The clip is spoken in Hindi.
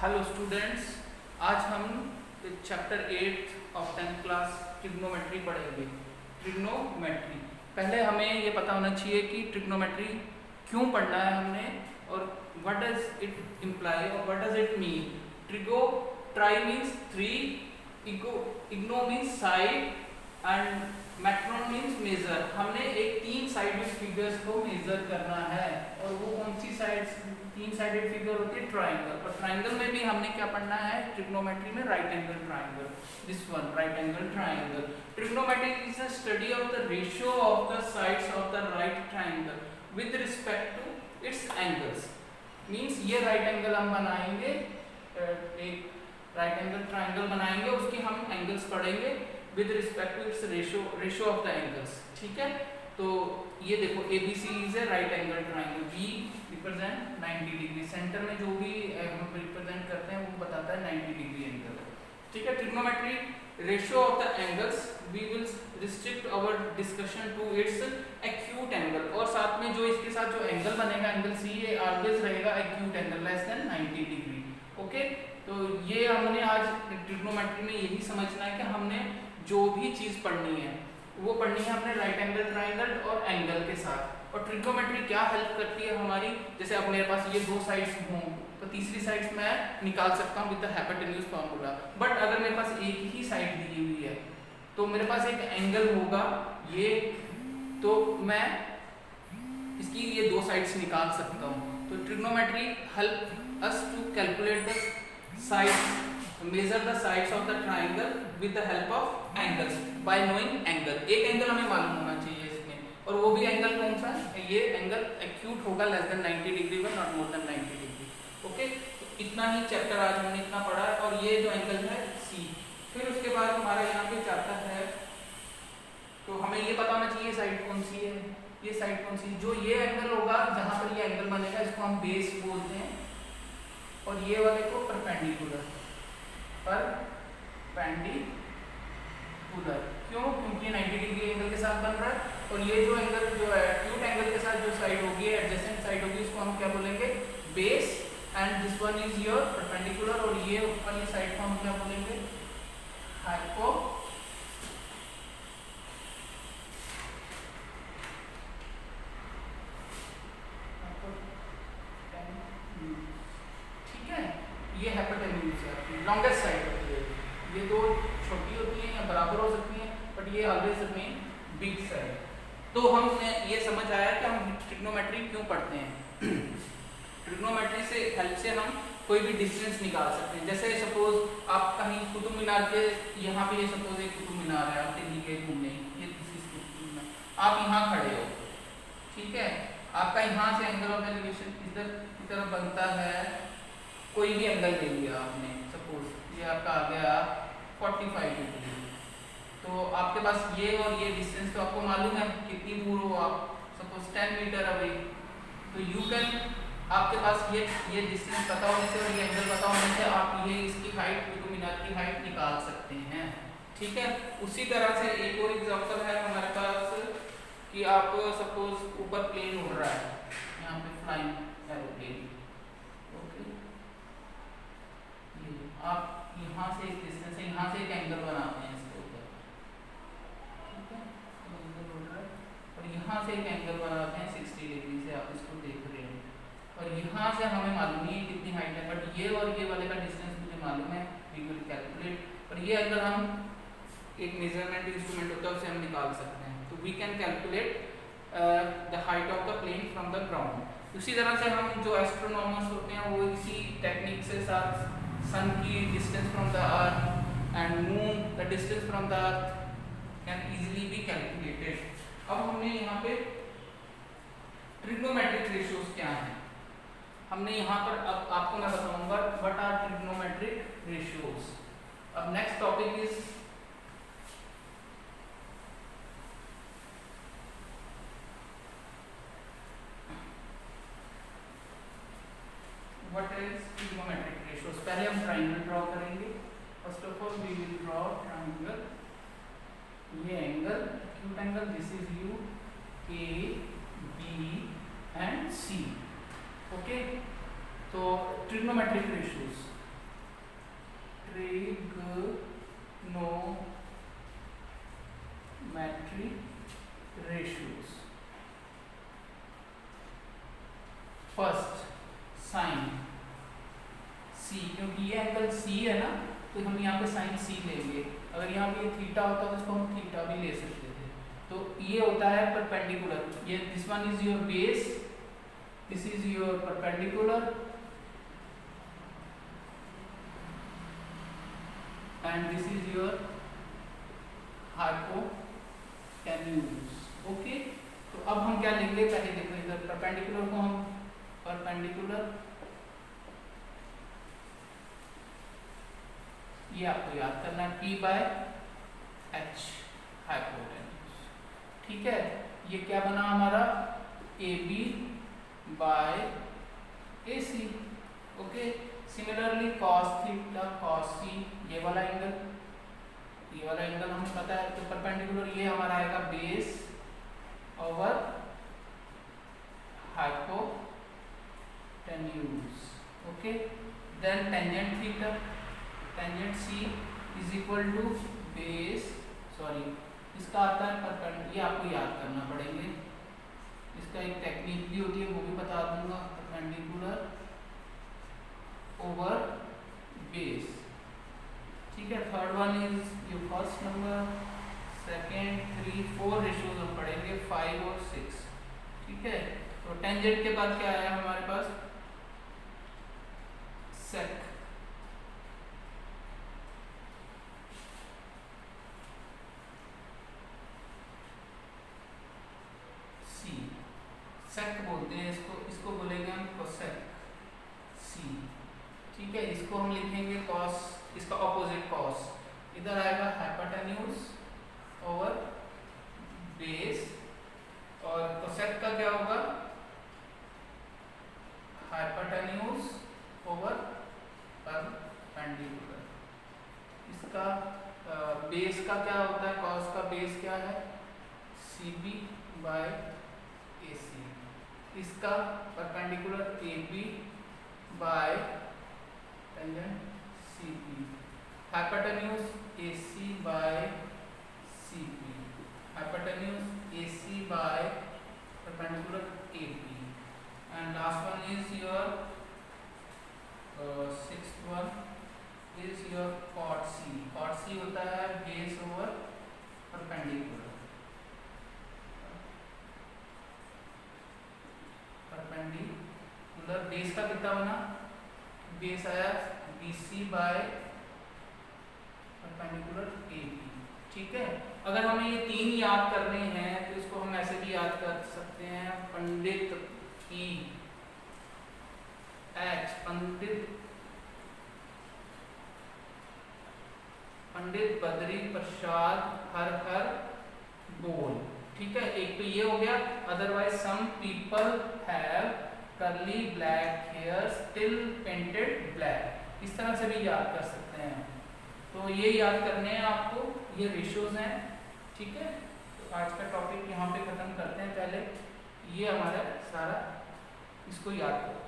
हेलो स्टूडेंट्स, आज हम chapter 8 of 10th class trigonometry पढ़ेंगे। ट्रिग्नोमेट्री पहले हमें ये पता होना चाहिए कि ट्रिग्नोमेट्री क्यों पढ़ना है हमने, और व्हाट डज इट इम्प्लाई और what does it mean. Trigo tri means three, gono means side and macron means major. हमने एक तीन साइडेड फिगर्स को मेजर करना है, और वो कौन सी साइड्स तीन साइडेड फिगर होती है? ट्राइंगल। और ट्राइंगल में भी हमने क्या पढ़ना है ट्रिग्नोमेट्री में? Right angle triangle, this one right angle triangle. Trigonometry is a study of the ratio of the sides of the right triangle with respect to its angles. Means ये राइट एंगल हम बनाएंगे, एक राइट एंगल ट्राइंगल बनाएंगे, उसके हम एंगल्स पढ़ेंगे with respect to its ratio of the angles. ठीक है, तो ये देखो ABC is a right angle triangle, B represent 90 degree, centre में जो भी हम रिप्रेजेंट करते हैं वो बताता है 90 डिग्री एंगल। ठीक है, trigonometry ratio of the angles, we will restrict our discussion to its acute angle, और साथ में जो इसके साथ जो एंगल बनेगा एंगल C, ये ऑलवेज रहेगा acute angle less than 90 degree. Okay, तो ये हमने आज ट्रिग्नोमेट्री में यही समझना है कि हमने जो भी चीज पढ़नी है वो पढ़नी है हमने राइट एंगल ट्राइंगल और एंगल के साथ। और ट्रिग्नोमेट्री क्या हेल्प करती है हमारी, जैसे अब मेरे पास ये दो साइड्स हों तो तीसरी साइड्स मैं निकाल सकता हूँ with the hypotenuse formula. But अगर मेरे पास एक ही साइड दी हुई है तो मेरे पास एक एंगल होगा ये, तो मैं इसकी ये दो साइड्स निकाल सकता हूँ। तो trigonometry help us to calculate the sides, measure the sides of the triangle with the help of angles by knowing angle। एक एंगल हमें मालूम होना चाहिए इसमें, और वो भी एंगल कौन सा है? ये एंगल एक्यूट होगा लेस देन 90 डिग्री पर, not more than 90 degree. Okay, तो इतना ही चैप्टर आज हमने इतना पढ़ा है, और ये जो एंगल है C। फिर उसके बाद हमारा यहाँ पे चैप्टर है, तो हमें ये पता होना चाहिए साइड कौन सी है, ये साइड कौन सी। जो ये एंगल होगा जहाँ पर ये एंगल बनेगा इसको हम बेस बोलते हैं, और ये वाले को परपेंडिकुलर, परपेंडिकुलर। क्यों? क्योंकि 90 डिग्री एंगल के साथ बन रहा है, और ये जो एंगल जो है एक्यूट एंगल के साथ जो साइड होगी, एडजेसेंट साइड होगी, इसको हम क्या बोलेंगे? Base. And this one is your perpendicular, और ये वाली साइड को हम क्या बोलेंगे? हाइपो। ठीक है, ये हाइपोटेन्यूज है, लॉन्गेस्ट साइड होती है। ये दो छोटी होती हैं या बराबर हो सकती हैं, बट ये ऑलवेज रिमेन बिग साइड। तो हमने ये समझ आया कि हम ट्रिग्नोमेट्री क्यों पढ़ते हैं। ट्रिग्नोमेट्री से हेल्प से हम कोई भी डिस्टेंस निकाल सकते हैं। जैसे सपोज आप कहीं कुतुब मीनार के यहाँ पे, ये सपोज एक कुतुब मीनार है, आप दिल्ली के घूमने, ये आप यहाँ खड़े हो, ठीक है, आपका यहाँ से एंगल ऑफ एलिवेशन इधर की तरफ बनता है, कोई भी एंगल ले लिया आपने, सपोज ये आपका आ गया 45 डिग्री, तो आपके पास ये और ये डिस्टेंस तो आपको मालूम है कितनी दूर हो आप, सपोज 10 मीटर अवे, तो यू कैन, आपके पास ये डिस्टेंस पता होने से और ये एंगल पता होने से आप ये इसकी हाइट, कुतुब मीनार की हाइट निकाल सकते हैं। ठीक है, उसी तरह से एक और एग्जांपल है हमारे पास कि आप सपोज ऊपर प्लेन उड़ रहा है, यहाँ पे फ्लाइंग एरोप्लेन, आप यहाँ से एक डिस्टेंस है, यहाँ से एक एंगल बनाते हैं इसके ऊपर, ठीक है, और यहाँ से एक एंगल बनाते हैं 60 डिग्री से, आप इसको देख रहे हैं, और यहाँ से हमें मालूम नहीं है कितनी हाइट है, बट ये और ये वाले का डिस्टेंस मुझे मालूम है, वी विल कैलकुलेट, और ये अगर हम एक मेजरमेंट इंस्ट्रूमेंट होता है उससे हम निकाल सकते हैं, तो we can calculate the height of the plane from the ground. उसी तरह से हम जो एस्ट्रोनॉमर्स होते हैं वो इसी टेक्निक से साथ सन की distance from the earth and moon the distance from the earth can easily be calculated. अब हमने यहाँ पे ट्रिग्नोमेट्रिक रेशियोज क्या हैं, हमने यहाँ पर, अब आपको मैं बताऊंगा व्हाट आर ट्रिग्नोमेट्रिक रेशियोज। अब next topic is what is trigonometric ratios. पहले हम ट्राइंगल ड्रॉ करेंगे। First of all we will draw triangle, ये angle acute angle, this is you, A B and C. Okay, तो ट्रिग्नोमेट्रिक रेशियोज यहाँ पे साइन सी लेंगे। अगर यहाँ पे ये थीटा होता तो इसको हम थीटा भी ले सकते थे। तो ये होता है परपेंडिकुलर। ये this one is your base, this is your perpendicular and this is your hypotenuse. Okay, तो अब हम क्या लेंगे, पहले देखो इधर परपेंडिकुलर को हम परपेंडिकुलर, ये आपको याद करना है P बाय H हाइपोटेन्यूज। ठीक है, ये क्या बना हमारा AB by AC। Okay, similarly cos theta cos C, ये वाला एंगल हमें पता है। तो परपेंडिकुलर ये हमारा आएगा base over hypotenuse. Okay, then tangent theta, tangent C is equal to base, sorry इसका आता है परपेंडिकुलर, ये आपको याद करना पड़ेंगे। इसका एक टेक्निक भी होती है, वो भी बता दूंगा। Perpendicular over base. ठीक है, third one is your first number, second, 3, 4 ratios हम पढ़ेंगे 5 और 6। ठीक है, तो टेंजेंट के बाद क्या आया हमारे पास सेक। सेक बोलते हैं इसको बोलेंगे हम कोसेक सी। ठीक है, इसको हम लिखेंगे कॉस, इसका ऑपोजिट कॉस। इधर आएगा हाइपोटेन्यूज ओवर बेस, और कोसेक का क्या होगा हाइपोटेन्यूज ओवर परपेंडिकुलर। इसका बेस का क्या होता है, कॉस का बेस क्या है CB बाय AC। इसका perpendicular AB by tangent CB, hypotenuse AC by CB, hypotenuse AC by perpendicular AB, and last one is your sixth one is your cot C। cot C होता है base over perpendicular. Perpendicular base का कितना बना, बेस आया BC बाय परपेंडिकुलर AB। ठीक है, अगर हमें ये 3 याद करने हैं तो इसको हम ऐसे भी याद कर सकते हैं, पंडित PH, पंडित बद्री प्रसाद हर हर बोल। ठीक है, एक तो ये हो गया। Otherwise some people have curly black hair still painted black, इस तरह से भी याद कर सकते हैं। तो ये याद करने हैं आपको, ये रेशियोज हैं। ठीक है, तो आज का टॉपिक यहाँ पे खत्म करते हैं। पहले ये हमारा सारा इसको याद करो।